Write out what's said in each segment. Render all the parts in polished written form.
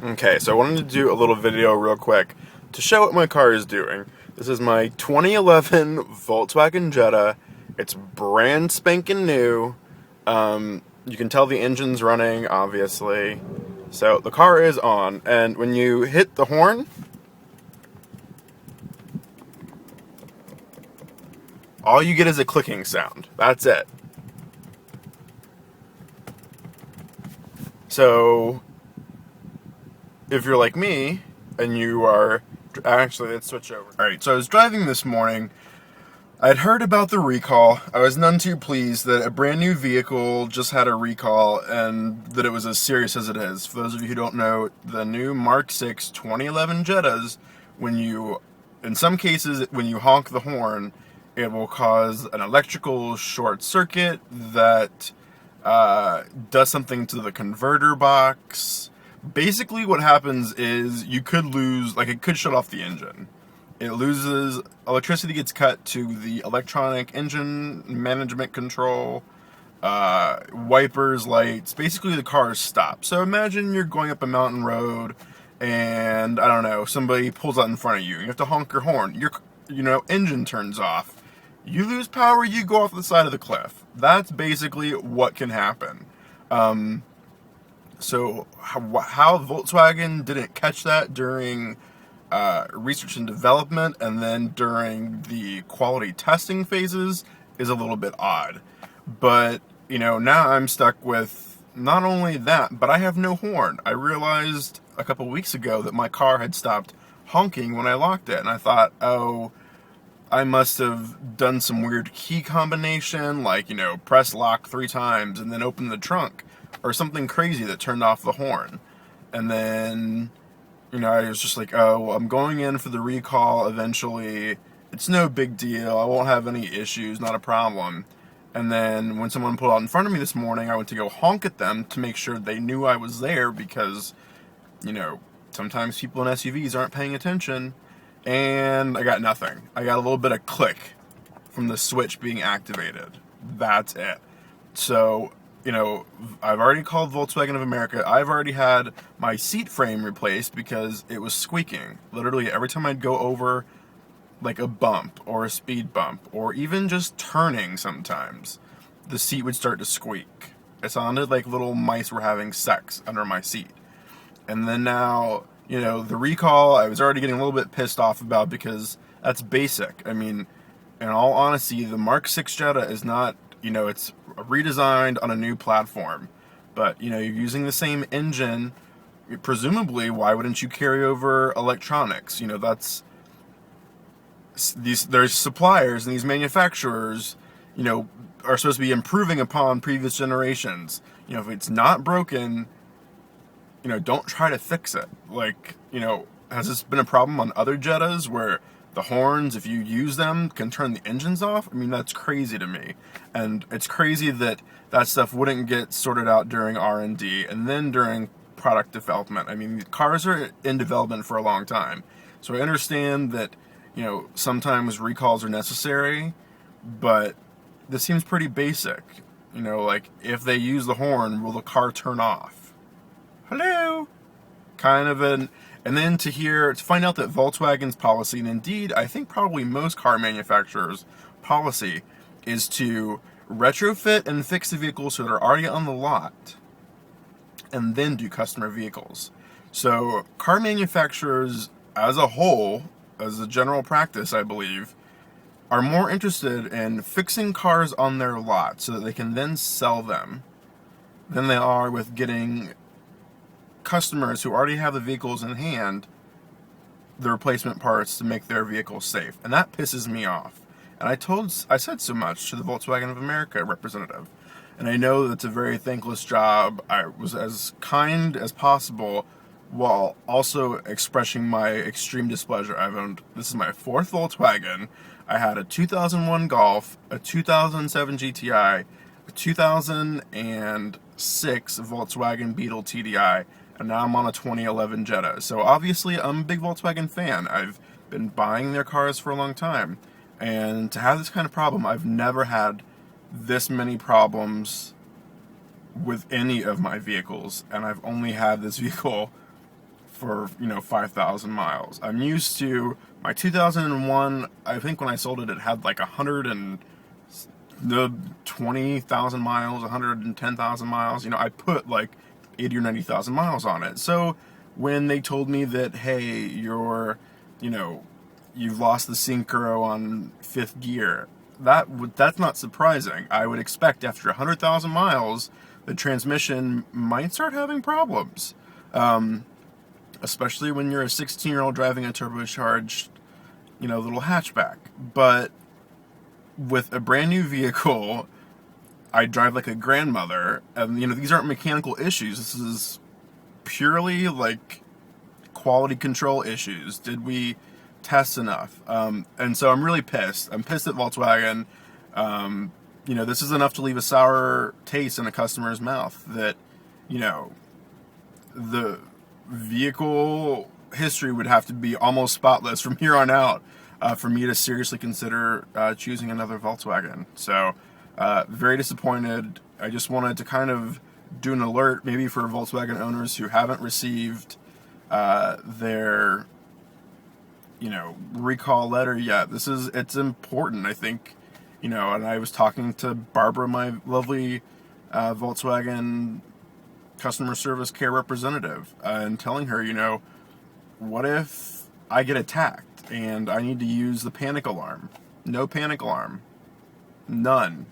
Okay, so I wanted to do a little video real quick to show what my car is doing. This is my 2011 Volkswagen Jetta. It's brand spanking new. You can tell the engine's running, obviously. So the car is on, and when you hit the horn, all you get is a clicking sound. That's it. So if you're like me, and you are... Actually, let's switch over. Alright, so I was driving this morning. I'd heard about the recall. I was none too pleased that a brand new vehicle just had a recall and that it was as serious as it is. For those of you who don't know, the new Mark 6 2011 Jettas, in some cases, when you honk the horn, it will cause an electrical short circuit that does something to the converter box. Basically what happens is you could lose, it could shut off the engine. It loses, electricity gets cut to the electronic engine management control, wipers, lights, basically the car stops. So imagine you're going up a mountain road and, I don't know, somebody pulls out in front of you. You have to honk your horn. Your engine turns off. You lose power, you go off the side of the cliff. That's basically what can happen. So how Volkswagen didn't catch that during research and development and then during the quality testing phases is a little bit odd. But, now I'm stuck with not only that, but I have no horn. I realized a couple weeks ago that my car had stopped honking when I locked it, and I thought, oh, I must have done some weird key combination, press lock 3 times and then open the trunk, or something crazy that turned off the horn. And then, I was just like, oh, I'm going in for the recall eventually. It's no big deal. I won't have any issues, not a problem. And then when someone pulled out in front of me this morning, I went to go honk at them to make sure they knew I was there because, sometimes people in SUVs aren't paying attention. And I got nothing. I got a little bit of click from the switch being activated. That's it. So, I've already called Volkswagen of America. I've already had my seat frame replaced because it was squeaking. Literally every time I'd go over like a bump or a speed bump or even just turning sometimes, the seat would start to squeak. It sounded like little mice were having sex under my seat. And then now, the recall I was already getting a little bit pissed off about because that's basic. I mean, in all honesty, the Mark 6 Jetta is not, it's redesigned on a new platform. But, you're using the same engine. Presumably, why wouldn't you carry over electronics? There's suppliers and these manufacturers, are supposed to be improving upon previous generations. If it's not broken, don't try to fix it. Has this been a problem on other Jettas where the horns, if you use them, can turn the engines off? I mean, that's crazy to me. And it's crazy that that stuff wouldn't get sorted out during R&D and then during product development. I mean, cars are in development for a long time. So I understand that, sometimes recalls are necessary, but this seems pretty basic. If they use the horn, will the car turn off? Hello? And then to find out that Volkswagen's policy, and indeed, I think probably most car manufacturers' policy, is to retrofit and fix the vehicles so they're already on the lot, and then do customer vehicles. So car manufacturers as a whole, as a general practice, I believe, are more interested in fixing cars on their lot so that they can then sell them than they are with getting customers who already have the vehicles in hand the replacement parts to make their vehicles safe. And that pisses me off. And I said so much to the Volkswagen of America representative. And I know that's a very thankless job. I was as kind as possible while also expressing my extreme displeasure. This is my 4th Volkswagen. I had a 2001 Golf, a 2007 GTI, a 2006 Volkswagen Beetle TDI, and now I'm on a 2011 Jetta. So obviously I'm a big Volkswagen fan. I've been buying their cars for a long time. And to have this kind of problem, I've never had this many problems with any of my vehicles. And I've only had this vehicle for 5,000 miles. I'm used to my 2001. I think when I sold it, it had like 120,000 miles, 110,000 miles. I put like 80 or 90,000 miles on it. So when they told me that, hey, you've lost the synchro on fifth gear, that's not surprising. I would expect after 100,000 miles, the transmission might start having problems. Especially when you're a 16-year-old driving a turbocharged, little hatchback. But with a brand new vehicle, I drive like a grandmother, and these aren't mechanical issues. This is purely like quality control issues. Did we test enough? And so I'm really pissed. I'm pissed at Volkswagen. This is enough to leave a sour taste in a customer's mouth that, the vehicle history would have to be almost spotless from here on out for me to seriously consider choosing another Volkswagen. So, very disappointed. I just wanted to kind of do an alert, maybe for Volkswagen owners who haven't received their, recall letter yet. It's important, I think, and I was talking to Barbara, my lovely Volkswagen customer service care representative, and telling her, what if I get attacked and I need to use the panic alarm? No panic alarm. None.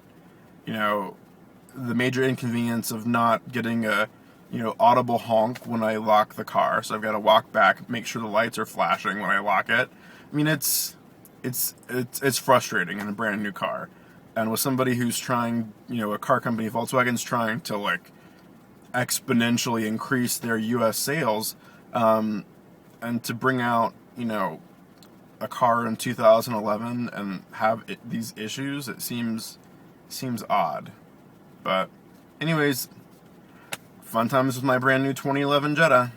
The major inconvenience of not getting a, audible honk when I lock the car. So I've got to walk back, make sure the lights are flashing when I lock it. I mean, it's frustrating in a brand new car. And with somebody who's trying, a car company, Volkswagen's trying to like exponentially increase their U.S. sales, and to bring out, a car in 2011 and have these issues, it seems odd. But anyways, fun times with my brand new 2011 Jetta.